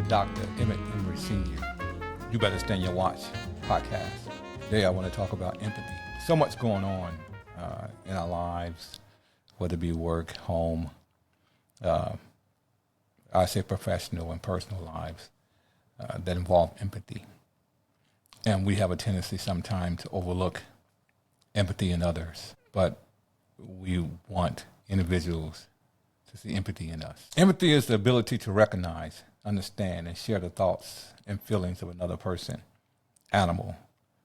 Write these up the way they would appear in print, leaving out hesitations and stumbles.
Dr. Emmett Emery Sr. You Better Stand Your Watch podcast. Today I want to talk about empathy. So much going on in our lives, whether it be work, home, I say professional and personal lives that involve empathy. And we have a tendency sometimes to overlook empathy in others, but we want individuals to see empathy in us. Empathy is the ability to recognize, understand, and share the thoughts and feelings of another person, animal,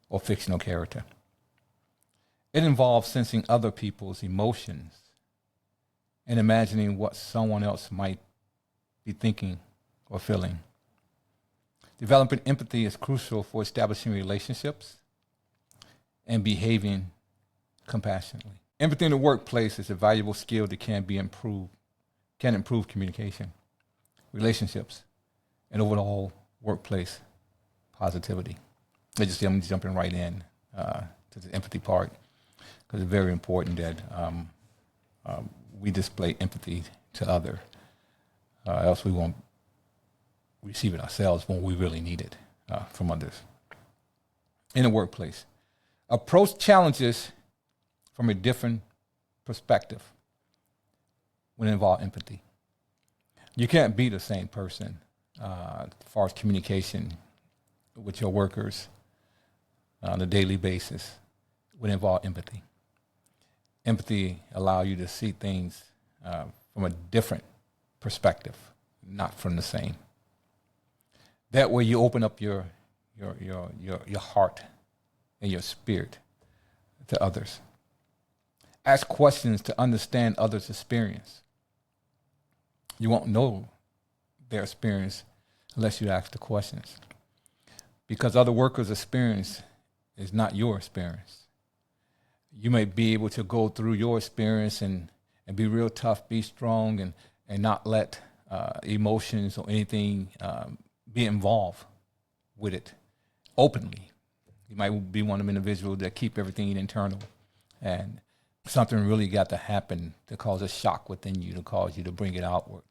or fictional character. It involves sensing other people's emotions and imagining what someone else might be thinking or feeling. Developing empathy is crucial for establishing relationships and behaving compassionately. Empathy in the workplace is a valuable skill that can improve communication, relationships, and overall workplace positivity. I'm jumping right in to the empathy part because it's very important that we display empathy to others, else we won't receive it ourselves when we really need it from others. In the workplace, approach challenges from a different perspective when it involves empathy. You can't be the same person as far as communication with your workers on a daily basis when it involves empathy. Empathy allows you to see things from a different perspective, not from the same. That way you open up your heart and your spirit to others. Ask questions to understand others' experience. You won't know their experience unless you ask the questions. Because other workers' experience is not your experience. You may be able to go through your experience and be real tough, be strong, and not let emotions or anything be involved with it openly. You might be one of them individuals that keep everything internal, and something really got to happen to cause a shock within you, to cause you to bring it outward.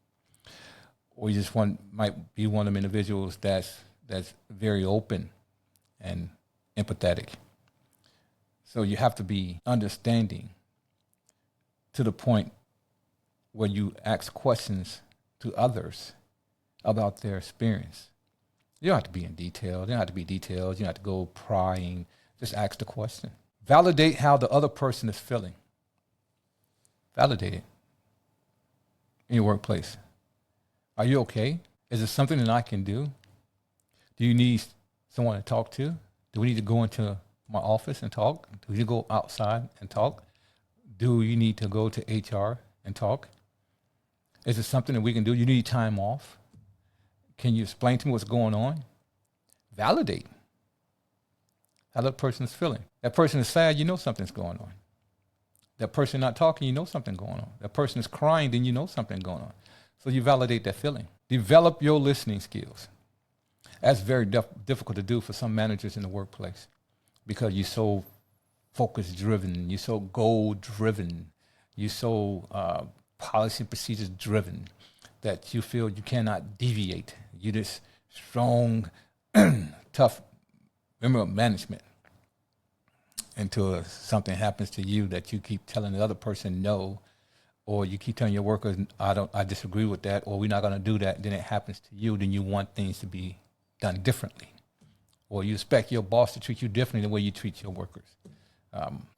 Or you just might be one of them individuals that's very open and empathetic. So you have to be understanding to the point where you ask questions to others about their experience. You don't have to be in detail. You don't have to be detailed. You don't have to go prying. Just ask the question. Validate how the other person is feeling. Validate it in your workplace. Are you okay? Is it something that I can do? Do you need someone to talk to? Do we need to go into my office and talk? Do we need to go outside and talk? Do you need to go to HR and talk? Is it something that we can do? You need time off? Can you explain to me what's going on? Validate how that person is feeling. That person is sad, you know something's going on. That person not talking, you know something's going on. That person is crying, then you know something's going on. So you validate that feeling. Develop your listening skills. That's very difficult to do for some managers in the workplace because you're so focus-driven, you're so goal-driven, you're so policy and procedures-driven that you feel you cannot deviate. You're this strong, tough member of management until something happens to you that you keep telling the other person no, or you keep telling your workers, I disagree with that, or we're not going to do that. Then it happens to you. Then you want things to be done differently, or you expect your boss to treat you differently than the way you treat your workers.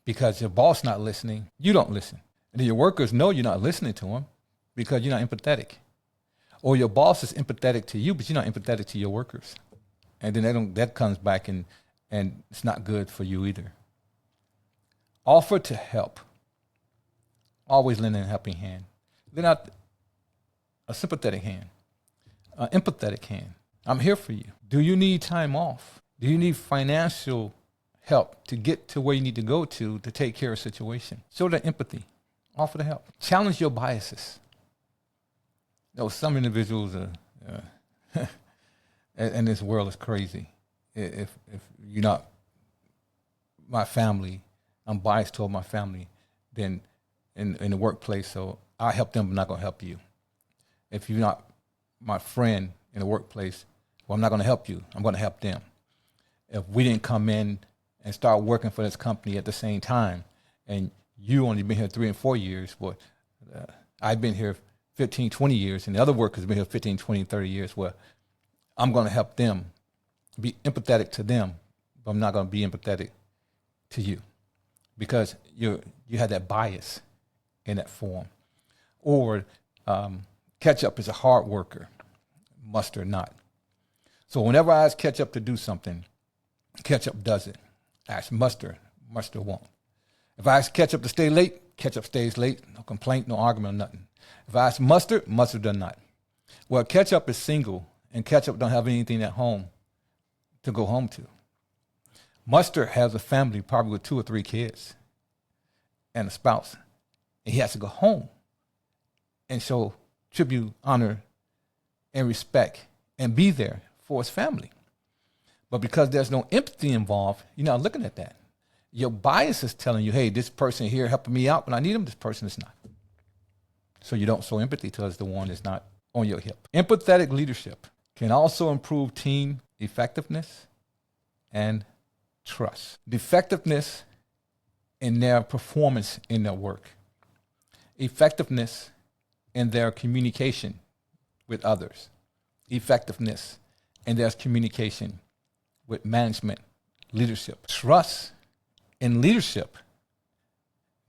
Because your boss not listening, you don't listen. And then your workers know you're not listening to them because you're not empathetic. Or your boss is empathetic to you, but you're not empathetic to your workers. And then that comes back and it's not good for you either. Offer to help. Always lend a helping hand. Lend out a sympathetic hand, an empathetic hand. I'm here for you. Do you need time off? Do you need financial help to get to where you need to go to take care of a situation? Show that empathy. Offer to help. Challenge your biases. Some individuals are, and this world is crazy. If you're not my family, I'm biased toward my family, then in the workplace, so I help them, but I'm not going to help you. If you're not my friend, in the workplace, well, I'm not going to help you. I'm going to help them. If we didn't come in and start working for this company at the same time, and you only been here 3 and 4 years, well, I've been here 15, 20 years, and the other workers have been here 15, 20, 30 years, well, I'm going to help them, be empathetic to them, but I'm not going to be empathetic to you because you have that bias in that form. Or ketchup is a hard worker, mustard not. So whenever I ask ketchup to do something, ketchup does it. I ask mustard won't. If I ask ketchup to stay late, ketchup stays late. No complaint, no argument, nothing. If I ask mustard does not. Well, ketchup is single, and ketchup don't have anything at home to go home to. Mustard has a family probably with 2 or 3 kids and a spouse, and he has to go home and show tribute, honor, and respect and be there for his family. But because there's no empathy involved, you're not looking at that. Your bias is telling you, hey, this person here helping me out when I need him, this person is not. So you don't show empathy towards the one that's not on your hip. Empathetic leadership can also improve team effectiveness and trust. The effectiveness in their performance in their work. Effectiveness in their communication with others. Effectiveness in their communication with management, leadership. Trust in leadership,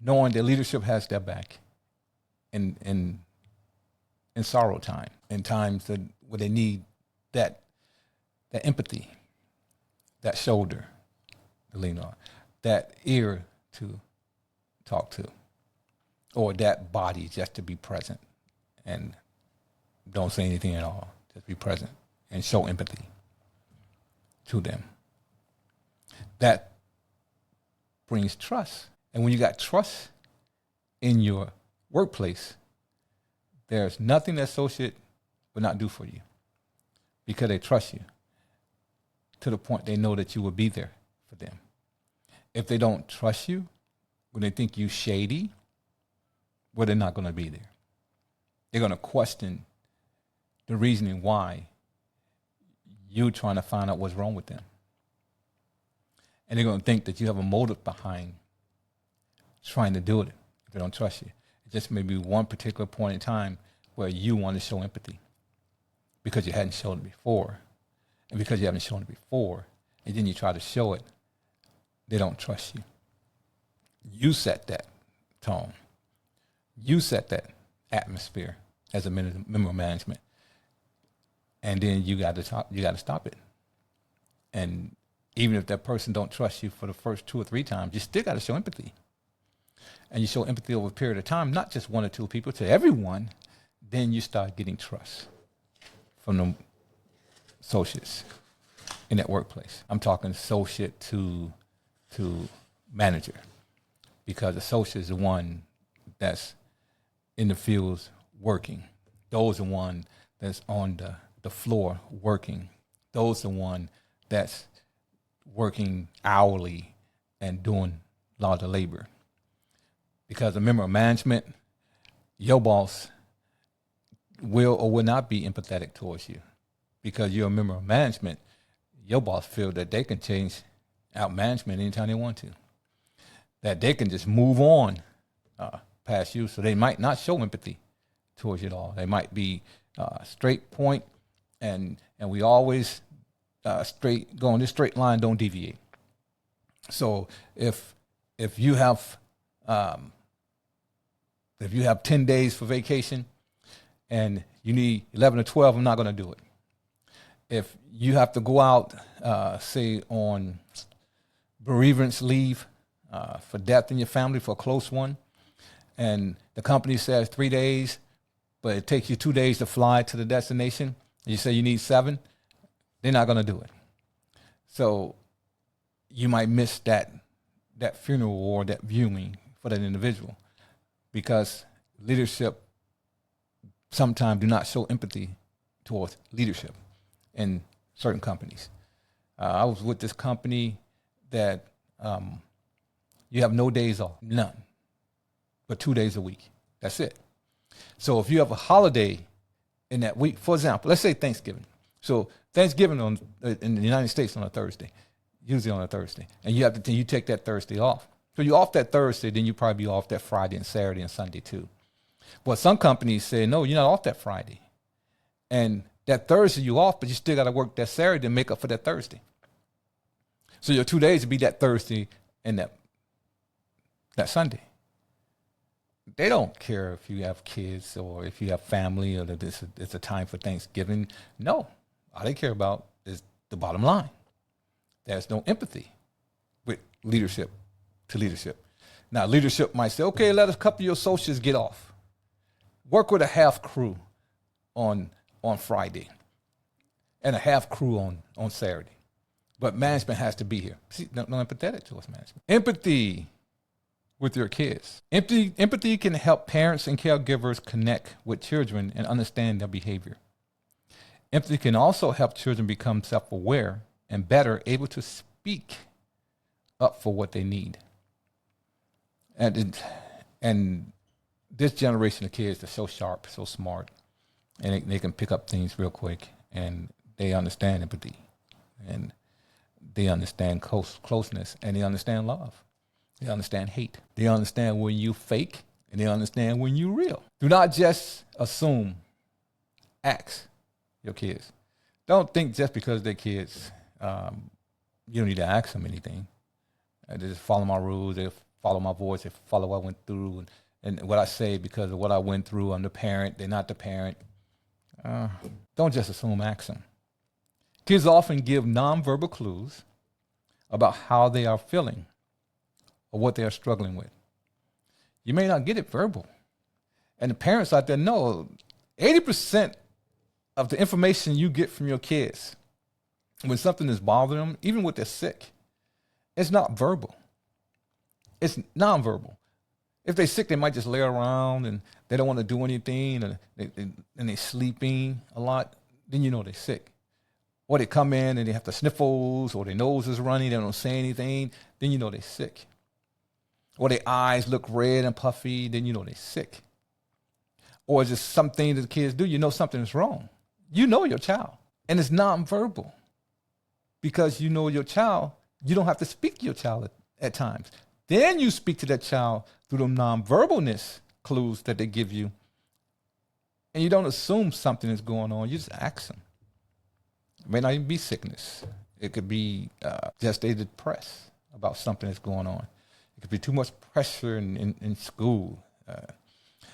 knowing that leadership has their back in sorrow time, in times where they need that empathy, that shoulder to lean on, that ear to talk to, or that body just to be present and don't say anything at all. Just be present and show empathy to them. That brings trust. And when you got trust in your workplace, there's nothing the associate would not do for you because they trust you to the point they know that you will be there for them. If they don't trust you, when they think you shady, well, they're not going to be there. They're going to question the reasoning why you're trying to find out what's wrong with them. And they're going to think that you have a motive behind trying to do it if they don't trust you. It just may be one particular point in time where you want to show empathy because you hadn't shown it before. And because you haven't shown it before, and then you try to show it, they don't trust you. You set that tone. You set that atmosphere as a member of management. And then you got to stop it. And even if that person don't trust you for the first 2 or 3 times, you still got to show empathy. And you show empathy over a period of time, not just 1 or 2 people, to everyone. Then you start getting trust from the associates in that workplace. I'm talking associate to manager, because associate is the one that's in the fields working. Those are the one that's on the floor working. Those are the one that's working hourly and doing a lot of the labor. Because a member of management, your boss will or will not be empathetic towards you. Because you're a member of management, your boss feels that they can change out management anytime they want to. That they can just move on past you, so they might not show empathy towards you at all. They might be straight point, and we always go on this straight line, don't deviate. So if you have 10 days for vacation and you need 11 or 12, I'm not going to do it. If you have to go out, say on bereavement leave for death in your family for a close one, and the company says 3 days, but it takes you 2 days to fly to the destination, and you say you need 7, they're not going to do it. So you might miss that funeral or that viewing for that individual, because leadership sometimes do not show empathy towards leadership in certain companies. I was with this company that you have no days off, none, but 2 days a week. That's it. So if you have a holiday in that week, for example, let's say Thanksgiving. So Thanksgiving in the United States on a Thursday, usually on a Thursday, and you take that Thursday off. So you're off that Thursday, then you probably be off that Friday and Saturday and Sunday too. But some companies say, no, you're not off that Friday. And that Thursday you off, but you still got to work that Saturday to make up for that Thursday. So your 2 days would be that Thursday and that Sunday. They don't care if you have kids or if you have family or that it's a time for Thanksgiving. No, all they care about is the bottom line. There's no empathy with leadership to leadership. Now, leadership might say, okay, let a couple of your associates get off. Work with a half crew on Friday and a half crew on Saturday. But management has to be here. See, no empathetic towards management. Empathy with your kids. Empathy can help parents and caregivers connect with children and understand their behavior. Empathy can also help children become self-aware and better able to speak up for what they need. And this generation of kids are so sharp, so smart, and they can pick up things real quick, and they understand empathy, and they understand closeness, and they understand love. They understand hate. They understand when you fake, and they understand when you real. Do not just assume. Ask your kids. Don't think just because they're kids, you don't need to ask them anything. They just follow my rules. They follow my voice. They follow what I went through and what I say because of what I went through. I'm the parent. They're not the parent. Don't just assume. Ask them. Kids often give nonverbal clues about how they are feeling or what they are struggling with. You may not get it verbal. And the parents out there know 80% of the information you get from your kids when something is bothering them, even when they're sick, it's not verbal. It's nonverbal. If they're sick, they might just lay around and they don't want to do anything and they're sleeping a lot, then you know they're sick. Or they come in and they have the sniffles or their nose is running, they don't say anything, then you know they're sick. Or their eyes look red and puffy, then you know they're sick. Or just something that the kids do, you know something is wrong. You know your child. And it's nonverbal. Because you know your child, you don't have to speak to your child at times. Then you speak to that child through the nonverbalness clues that they give you. And you don't assume something is going on. You just ask them. It may not even be sickness. It could be just they're depressed about something that's going on. It could be too much pressure in school.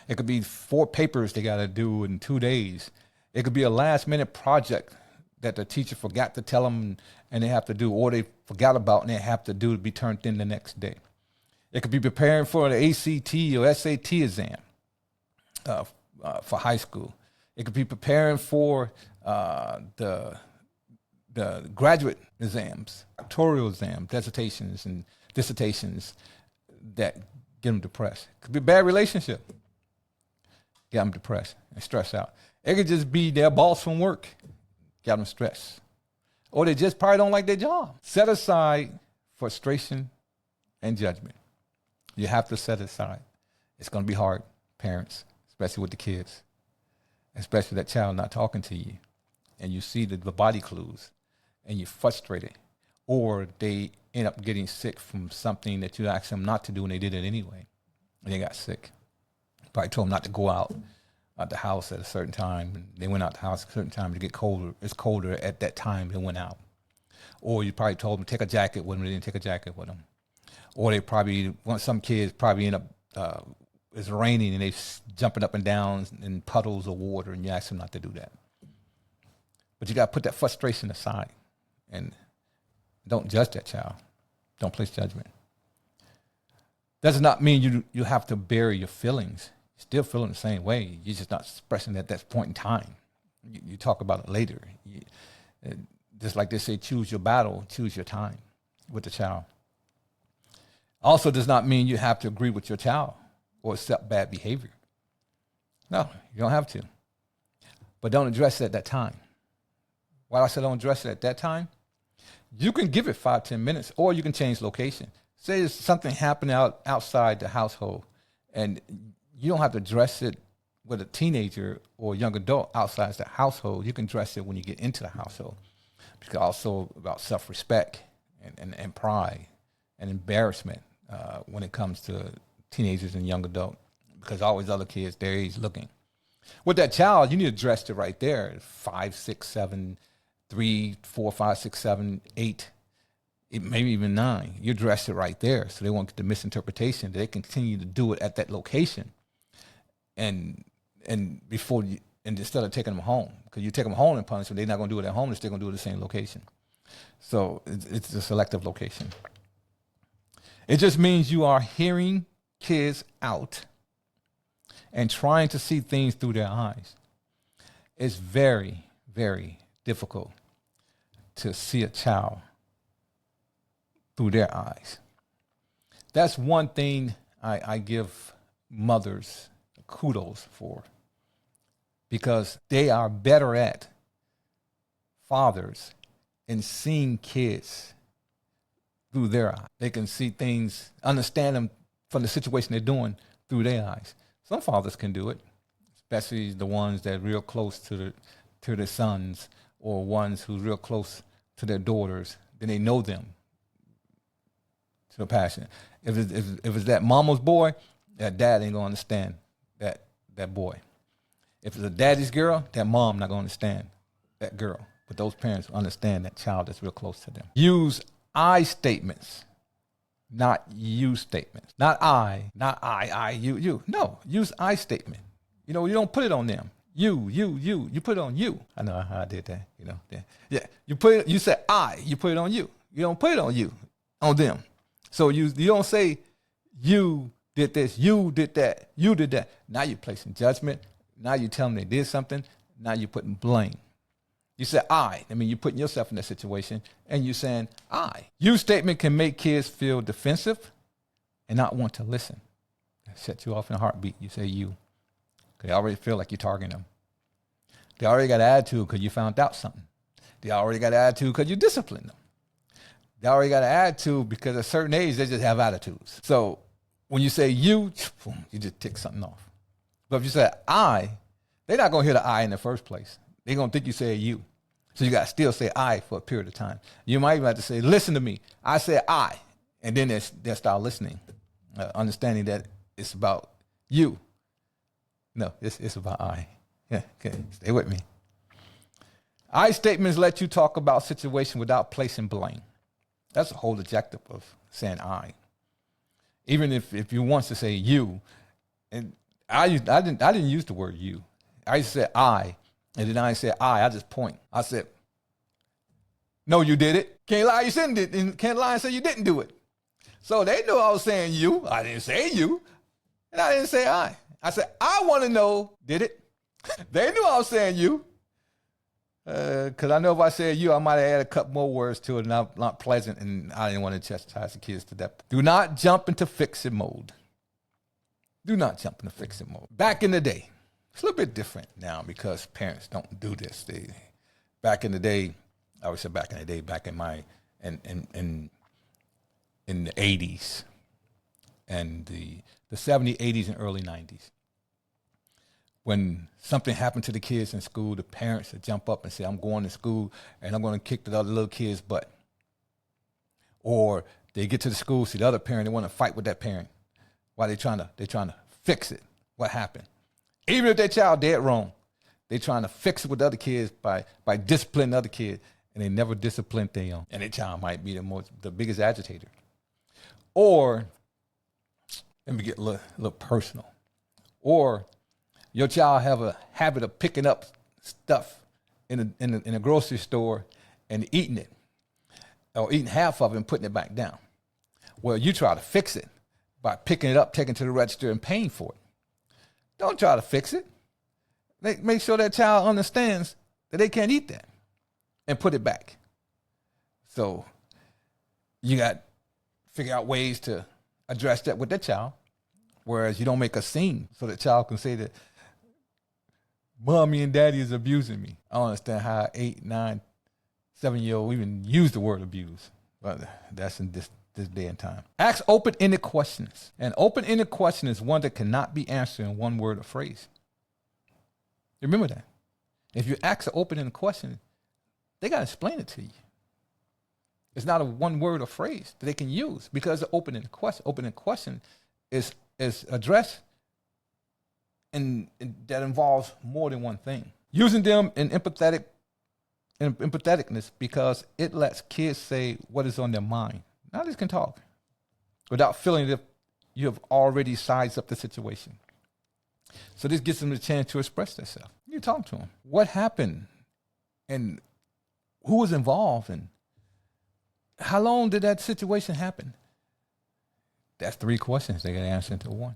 It could be 4 papers they got to do in 2 days. It could be a last-minute project that the teacher forgot to tell them and they have to do, or they forgot about and they have to do to be turned in the next day. It could be preparing for the ACT or SAT exam for high school. It could be preparing for the graduate exams, doctoral exams, dissertations that get them depressed. It could be a bad relationship, get them depressed and stressed out. It could just be their boss from work, got them stressed. Or they just probably don't like their job. Set aside frustration and judgment. You have to set it aside. It's going to be hard, parents, especially with the kids, especially that child not talking to you. And you see the body clues and you're frustrated. Or they end up getting sick from something that you asked them not to do and they did it anyway. And they got sick. Probably told them not to go out the house at a certain time. And they went out the house at a certain time to get colder. It's colder at that time they went out. Or you probably told them to take a jacket with them. They didn't take a jacket with them. Or they probably, some kids probably end up, it's raining and they jumping up and down in puddles of water and you ask them not to do that. But you got to put that frustration aside and don't judge that child. Don't place judgment. Does not mean you have to bury your feelings. You're still feeling the same way. You're just not expressing it at that point in time. You talk about it later. Just like they say, choose your battle, choose your time with the child. Also does not mean you have to agree with your child or accept bad behavior. No, you don't have to. But don't address it at that time. Why I said don't address it at that time? You can give it 5-10 minutes, or you can change location. Say there's something happening outside the household, and you don't have to address it with a teenager or young adult outside the household, you can address it when you get into the household. Because also about self-respect and pride and embarrassment when it comes to teenagers and young adult, because always other kids their age looking. With that child, you need to address it right there. 5, 6, 7, 3, 4, 5, 6, 7, 8, maybe even 9. You address it right there, so they won't get the misinterpretation. They continue to do it at that location, and before you, and instead of taking them home, because you take them home and punish them, they're not going to do it at home. They're still going to do it at the same location. So it's a selective location. It just means you are hearing kids out and trying to see things through their eyes. It's very, very difficult to see a child through their eyes. That's one thing I give mothers kudos for, because they are better at, fathers, in seeing kids through their eyes. They can see things, understand them from the situation they're doing through their eyes. Some fathers can do it, especially the ones that are real close to their sons, or ones who's real close to their daughters. Then they know them to the passion. If it's that mama's boy, that dad ain't gonna understand that boy. If it's a daddy's girl, that mom not gonna understand that girl. But those parents understand that child that's real close to them. Use I statements, not you statements. Not I, you. No, use I statement. You don't put it on them. You put it on you. I know how I did that, Yeah, you say I, you put it on you. You don't put it on you, on them. So you don't say you did this, you did that, you did that. Now you're placing judgment. Now you tell them they did something. Now you're putting blame. You say I mean, you're putting yourself in that situation, and you're saying I. You statement can make kids feel defensive and not want to listen. Set you off in a heartbeat. You say you. They already feel like you're targeting them. They already got an attitude because you found out something. They already got an attitude because you disciplined them. They already got an attitude because at a certain age, they just have attitudes. So when you say you just tick something off. But if you say I, they're not going to hear the I in the first place. They're going to think you say you. So you got to still say I for a period of time. You might even have to say, listen to me. I said I. And then they'll start listening, understanding that it's about you. No, it's about I. Yeah, okay, stay with me. I statements let you talk about situation without placing blame. That's the whole objective of saying I. Even if you want to say you, and I didn't use the word you. I used to say I, and then I said I just point. I said, no, you did it. Can't lie, you didn't do it, and can't lie and say you didn't do it. So they knew I was saying you. I didn't say you, and I didn't say I. I said, I want to know, did it? They knew I was saying you. Because I know if I said you, I might have added a couple more words to it, not pleasant, and I didn't want to chastise the kids to that. Do not jump into fix-it mode. Do not jump into fix-it mode. Back in the day, it's a little bit different now because parents don't do this. Back in the day, I would say back in the day, back in my, in the 80s and the 70s, 80s, and early 90s. When something happened to the kids in school, the parents would jump up and say, I'm going to school and I'm going to kick the other little kid's butt. Or they get to the school, see the other parent, they want to fight with that parent while they're trying to fix it. What happened? Even if their child dead wrong, they're trying to fix it with the other kids by disciplining the other kid, and they never disciplined their own. And their child might be the biggest agitator. Or, let me get a little personal. Or your child have a habit of picking up stuff in a grocery store and eating it, or eating half of it and putting it back down. Well, you try to fix it by picking it up, taking it to the register, and paying for it. Don't try to fix it. Make sure that child understands that they can't eat that and put it back. So you got to figure out ways to address that with that child, whereas you don't make a scene so the child can say that mommy and daddy is abusing me. I don't understand how 8, 9, 7-year-old even use the word abuse, but that's in this day and time. Ask open-ended questions. An open-ended question is one that cannot be answered in one word or phrase. Remember that. If you ask an open-ended question, they got to explain it to you. It's not a one word or phrase that they can use because the open-ended question is addressed and that involves more than one thing. Using them in empatheticness because it lets kids say what is on their mind. Now they can talk without feeling that you have already sized up the situation. So this gives them a chance to express themselves. You talk to them. What happened? And who was involved? And how long did that situation happen? That's 3 questions they got to answer into one.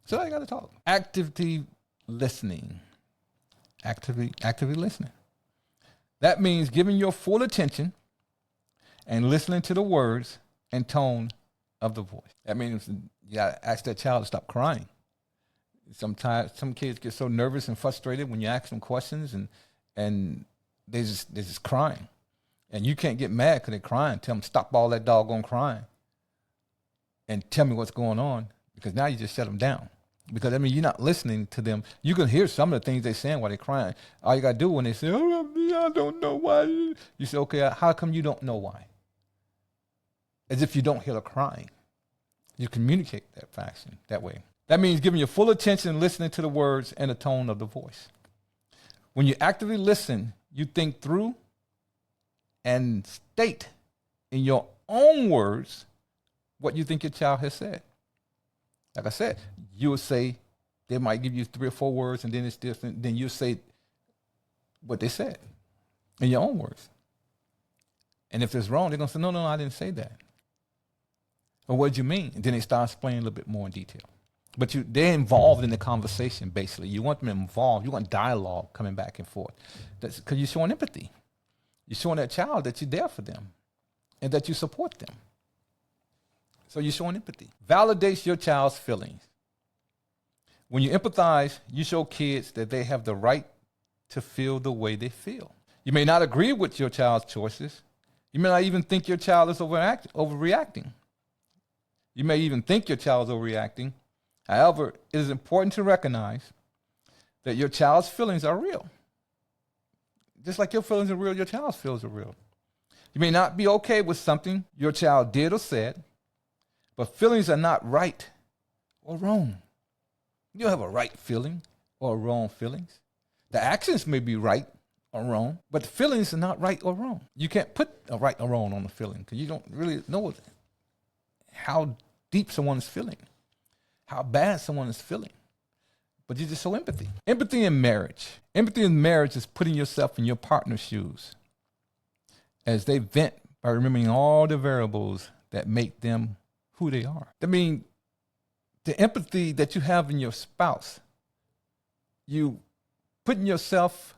So they got to talk. Actively listening. Actively listening. That means giving your full attention and listening to the words and tone of the voice. That means you got to ask that child to stop crying. Sometimes some kids get so nervous and frustrated when you ask them questions and they're just crying. And you can't get mad because they're crying. Tell them, stop all that doggone crying and tell me what's going on, because now you just shut them down. Because, I mean, you're not listening to them. You can hear some of the things they're saying while they're crying. All you got to do when they say, oh, I don't know why. You say, okay, how come you don't know why? As if you don't hear the crying. You communicate that way. That means giving your full attention and listening to the words and the tone of the voice. When you actively listen, you think through and state in your own words what you think your child has said. Like I said, you would say, they might give you 3 or 4 words and then it's different. Then you say what they said in your own words. And if it's wrong, they're going to say, no, I didn't say that. Or what did you mean? And then they start explaining a little bit more in detail. But they're involved in the conversation, basically. You want them involved. You want dialogue coming back and forth. That's because you're showing empathy. You're showing that child that you're there for them and that you support them. So you're showing empathy. Validates your child's feelings. When you empathize, you show kids that they have the right to feel the way they feel. You may not agree with your child's choices. You may not even think your child is overreacting. You may even think your child is overreacting. However, it is important to recognize that your child's feelings are real. Just like your feelings are real, your child's feelings are real. You may not be okay with something your child did or said, but feelings are not right or wrong. You don't have a right feeling or wrong feelings. The actions may be right or wrong, but the feelings are not right or wrong. You can't put a right or wrong on a feeling because you don't really know how deep someone is feeling, how bad someone is feeling. But you just show empathy. Empathy in marriage. Empathy in marriage is putting yourself in your partner's shoes as they vent by remembering all the variables that make them who they are. I mean, the empathy that you have in your spouse, you putting yourself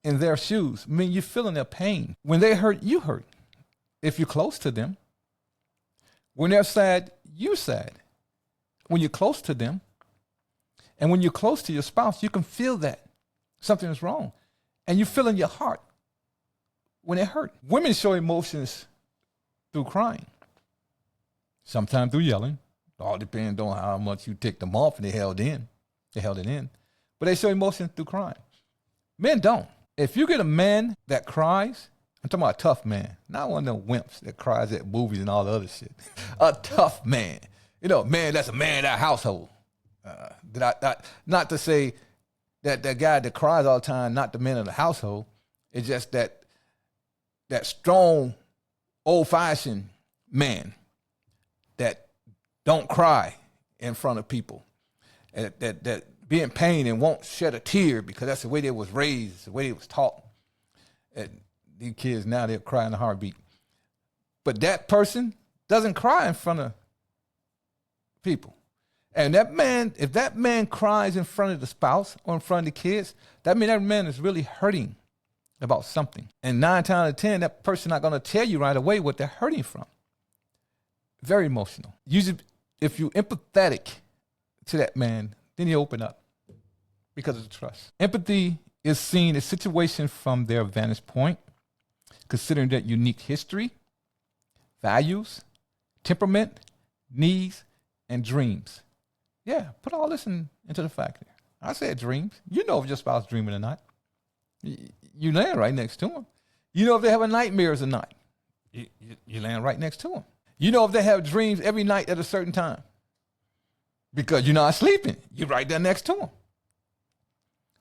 in their shoes, I mean, you're feeling their pain. When they hurt, you hurt. If you're close to them. When they're sad, you're sad. When you're close to them, and when you're close to your spouse, you can feel that something is wrong. And you feel in your heart when it hurt. Women show emotions through crying. Sometimes through yelling. All depends on how much you ticked them off and they held it in. But they show emotion through crying. Men don't. If you get a man that cries, I'm talking about a tough man, not one of them wimps that cries at movies and all the other shit. A tough man. You know, man, that's a man in that household. Not to say that guy that cries all the time, not the man in the household. It's just that strong, old-fashioned man that don't cry in front of people, that be in pain and won't shed a tear because that's the way they was raised, the way they was taught. And these kids now, they'll cry in a heartbeat. But that person doesn't cry in front of people. And that man, if that man cries in front of the spouse or in front of the kids, that means that man is really hurting about something. And 9 times out of 10, that person not going to tell you right away what they're hurting from. Very emotional. Usually, if you're empathetic to that man, then you open up because of the trust. Empathy is seeing a situation from their vantage point, considering their unique history, values, temperament, needs, and dreams. Yeah, put all this into the factor. I said dreams. You know if your spouse is dreaming or not. You land right next to them. You know if they have nightmares or not. You land right next to them. You know if they have dreams every night at a certain time. Because you're not sleeping. You're right there next to them.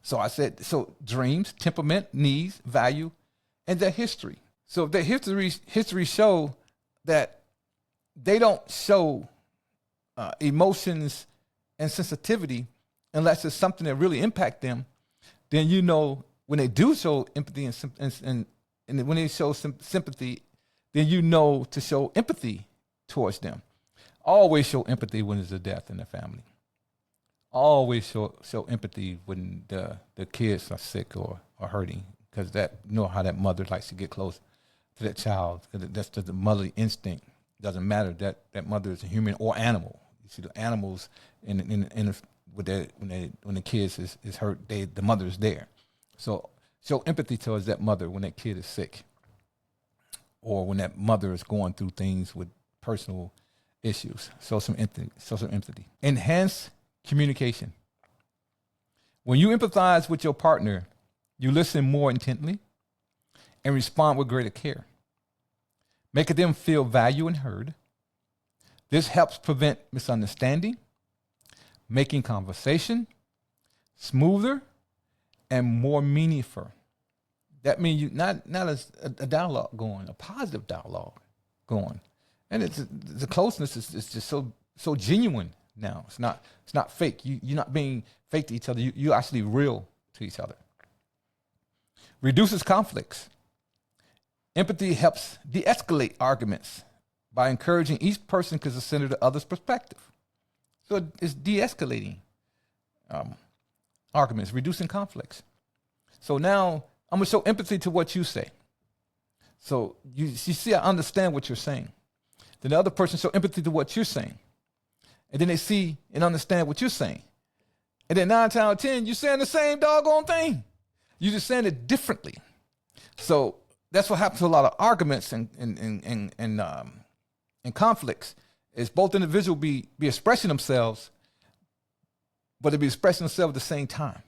So I said, so dreams, temperament, needs, value, and their history. So if their history show that they don't show emotions and sensitivity unless it's something that really impact them, then you know when they do show empathy and when they show sympathy, then you know to show empathy towards them. Always show empathy when there's a death in the family. Always show empathy when the kids are sick or hurting, because that how that mother likes to get close to that child. That's just the motherly instinct. Doesn't matter that mother is a human or animal. You see the animals when the kids is hurt, the mother is there. So show empathy towards that mother when that kid is sick, or when that mother is going through things with personal issues. Show some empathy. Enhance communication. When you empathize with your partner, you listen more intently and respond with greater care, making them feel valued and heard. This helps prevent misunderstanding, making conversation smoother and more meaningful. That means you not a dialogue going, a positive dialogue going. And the closeness is just so genuine now. It's not fake. You're not being fake to each other. You're actually real to each other. Reduces conflicts. Empathy helps de-escalate arguments by encouraging each person to consider the other's perspective. So it's de-escalating arguments, reducing conflicts. So now I'm going to show empathy to what you say. So you see, I understand what you're saying. Then the other person show empathy to what you're saying. And then they see and understand what you're saying. And then 9 times out of 10, you're saying the same doggone thing. You're just saying it differently. So that's what happens to a lot of arguments and conflicts, is both individuals be expressing themselves, but they be expressing themselves at the same time.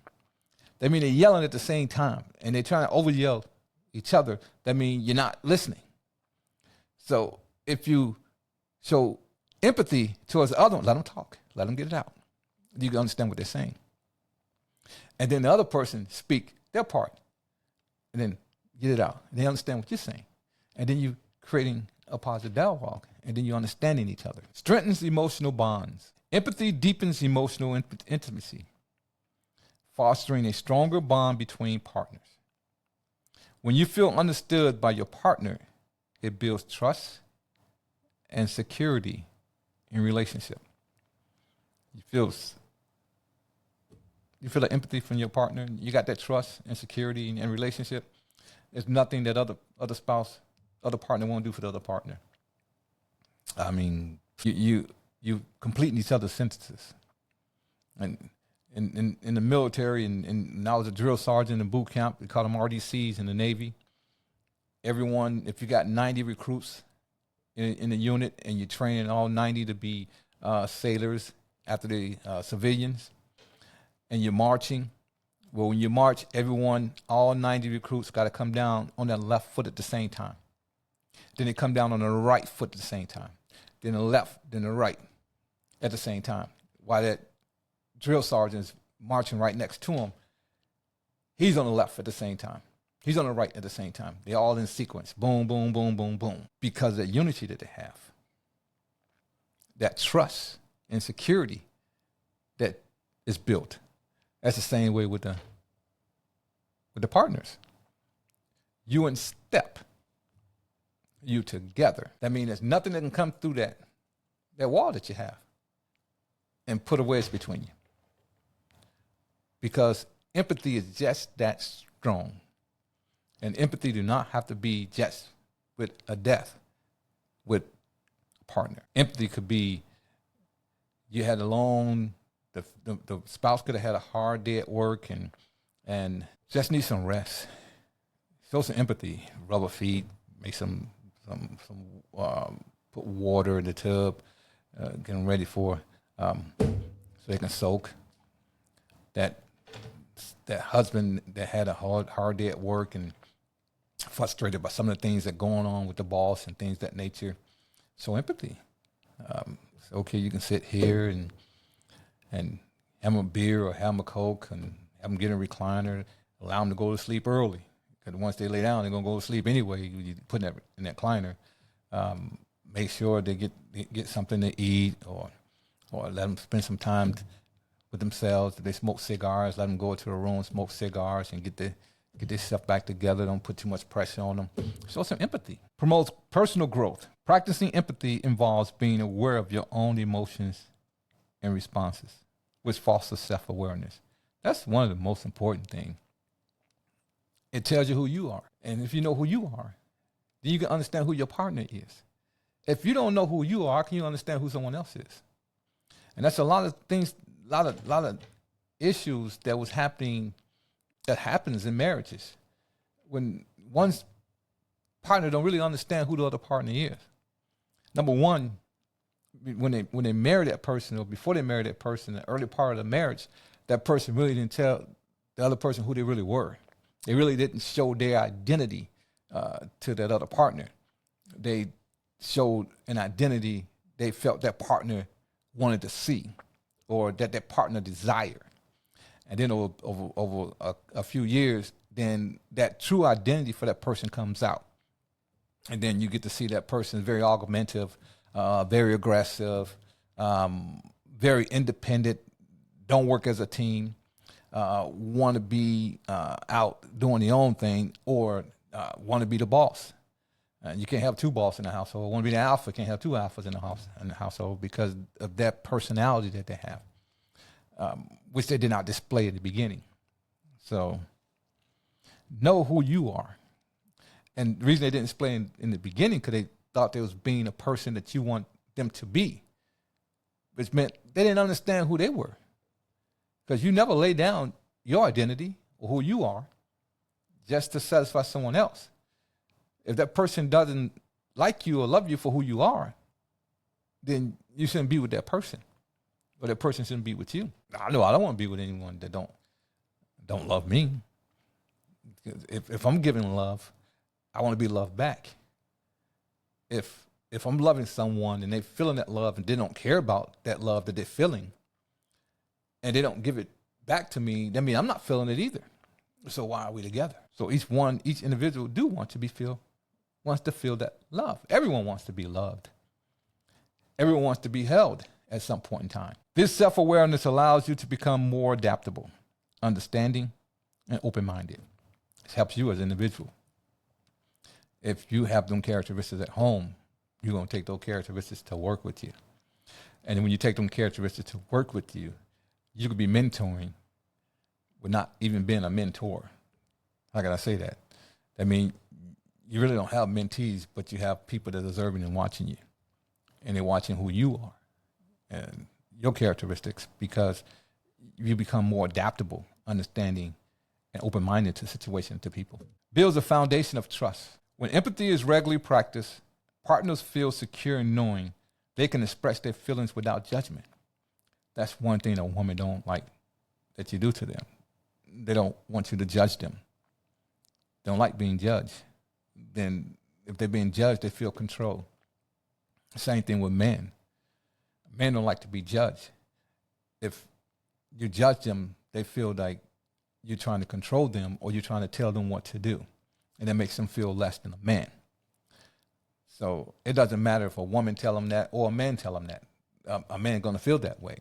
That means they're yelling at the same time, and they're trying to over yell each other. That means you're not listening. So if you show empathy towards the other one, let them talk, let them get it out. You can understand what they're saying. And then the other person speak their part, and then get it out. And they understand what you're saying. And then you creating a positive dialogue, and then you're understanding each other. Strengthens emotional bonds. Empathy deepens emotional intimacy, fostering a stronger bond between partners. When you feel understood by your partner, it builds trust and security in relationship. You feel the empathy from your partner. You got that trust and security in relationship. There's nothing that other partner won't do for the other partner. I mean, you completing each other's sentences. And in the military, and I was a drill sergeant in boot camp. We call them RDCs in the Navy. Everyone, if you got 90 recruits in the unit, and you're training all 90 to be sailors after the civilians, and you're marching. Well, when you march, all 90 recruits got to come down on their left foot at the same time. Then they come down on the right foot at the same time. Then the left, then the right at the same time. While that drill sergeant is marching right next to him, he's on the left at the same time. He's on the right at the same time. They're all in sequence. Boom, boom, boom, boom, boom. Because of the unity that they have. That trust and security that is built. That's the same way with the partners. You in step. You together. That means there's nothing that can come through that wall that you have and put a wedge between you. Because empathy is just that strong. And empathy do not have to be just with a death, with a partner. Empathy could be you had the spouse could have had a hard day at work and just need some rest. Show some empathy. Rub her feet, make some put water in the tub, get them ready for so they can soak. that husband that had a hard day at work and frustrated by some of the things that are going on with the boss and things of that nature. So empathy. So, okay, you can sit here and have a beer or have a Coke and have them get in a recliner, allow them to go to sleep early. Because once they lay down, they're going to go to sleep anyway. You put that in that recliner. Make sure they get something to eat or let them spend some time with themselves. If they smoke cigars, let them go to a room, smoke cigars, and get their stuff back together. Don't put too much pressure on them. Show some empathy. Promotes personal growth. Practicing empathy involves being aware of your own emotions and responses, which fosters self-awareness. That's one of the most important things. It tells you who you are. And if you know who you are, then you can understand who your partner is. If you don't know who you are, how can you understand who someone else is? And that's a lot of things, a lot of issues that happens in marriages. When one's partner don't really understand who the other partner is. Number one, when they marry that person or before they marry that person, the early part of the marriage, that person really didn't tell the other person who they really were. They really didn't show their identity to that other partner. They showed an identity they felt that partner wanted to see or that partner desired. And then over a few years, then that true identity for that person comes out. And then you get to see that person is very argumentative, very aggressive, very independent, don't work as a team, want to be out doing their own thing, or want to be the boss. You can't have two bosses in the household. Want to be the alpha, can't have two alphas in the household because of that personality that they have, which they did not display at the beginning. So know who you are. And the reason they didn't display in the beginning because they thought they was being a person that you want them to be, which meant they didn't understand who they were. Because you never lay down your identity or who you are just to satisfy someone else. If that person doesn't like you or love you for who you are, then you shouldn't be with that person. Or that person shouldn't be with you. I know I don't want to be with anyone that don't love me. If I'm giving love, I want to be loved back. If I'm loving someone and they're feeling that love and they don't care about that love that they're feeling, and they don't give it back to me, that means I'm not feeling it either. So why are we together? So each individual wants to feel that love. Everyone wants to be loved. Everyone wants to be held at some point in time. This self-awareness allows you to become more adaptable, understanding, and open-minded. It helps you as an individual. If you have them characteristics at home, you're going to take those characteristics to work with you. And when you take them characteristics to work with you, you could be mentoring with not even being a mentor. How can I say that? I mean, you really don't have mentees, but you have people that are observing and watching you. And they're watching who you are and your characteristics because you become more adaptable, understanding, and open-minded to situations, to people. Builds a foundation of trust. When empathy is regularly practiced, partners feel secure in knowing they can express their feelings without judgment. That's one thing a woman don't like that you do to them. They don't want you to judge them. They don't like being judged. Then if they're being judged, they feel control. Same thing with men. Men don't like to be judged. If you judge them, they feel like you're trying to control them or you're trying to tell them what to do. And that makes them feel less than a man. So it doesn't matter if a woman tell them that or a man tell them that. A man going to feel that way.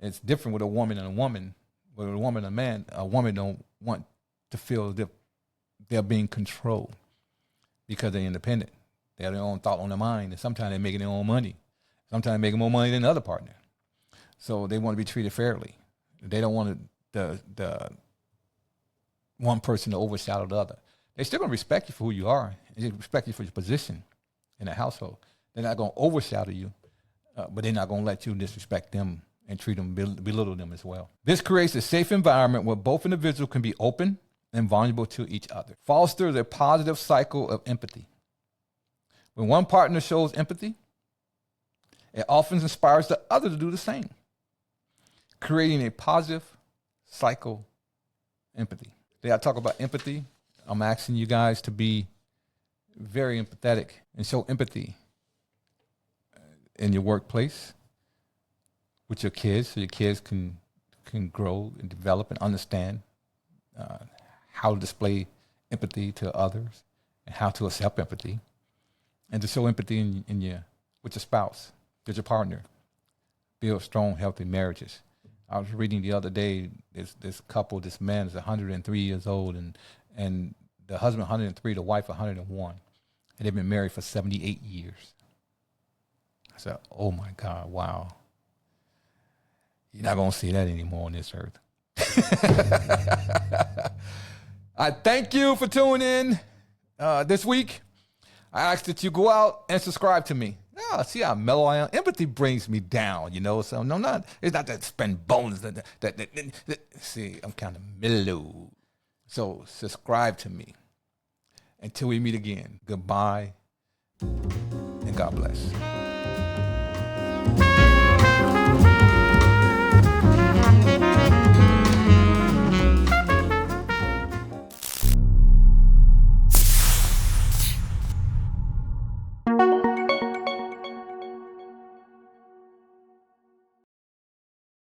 It's different with a woman and a woman. With a woman and a man, a woman don't want to feel that they're being controlled because they're independent. They have their own thought on their mind, and sometimes they're making their own money. Sometimes they're making more money than the other partner. So they want to be treated fairly. They don't want the one person to overshadow the other. They're still going to respect you for who you are, and they respect you for your position in the household. They're not going to overshadow you, but they're not going to let you disrespect them and treat them, belittle them as well. This creates a safe environment where both individuals can be open and vulnerable to each other. Fosters a positive cycle of empathy. When one partner shows empathy, it often inspires the other to do the same, creating a positive cycle empathy. Today I talk about empathy. I'm asking you guys to be very empathetic and show empathy in your workplace with your kids, so your kids can grow and develop and understand how to display empathy to others and how to accept empathy, and to show empathy with your spouse, with your partner. Build strong, healthy marriages. I was reading the other day, this couple, this man is 103 years old, and the husband 103, the wife 101, and they've been married for 78 years. I said, oh my God, wow. You're not going to see that anymore on this earth. I thank you for tuning in this week. I ask that you go out and subscribe to me. Oh, see how mellow I am? Empathy brings me down, so no, it's not that spend bones. See, I'm kind of mellow. So subscribe to me. Until we meet again, goodbye and God bless.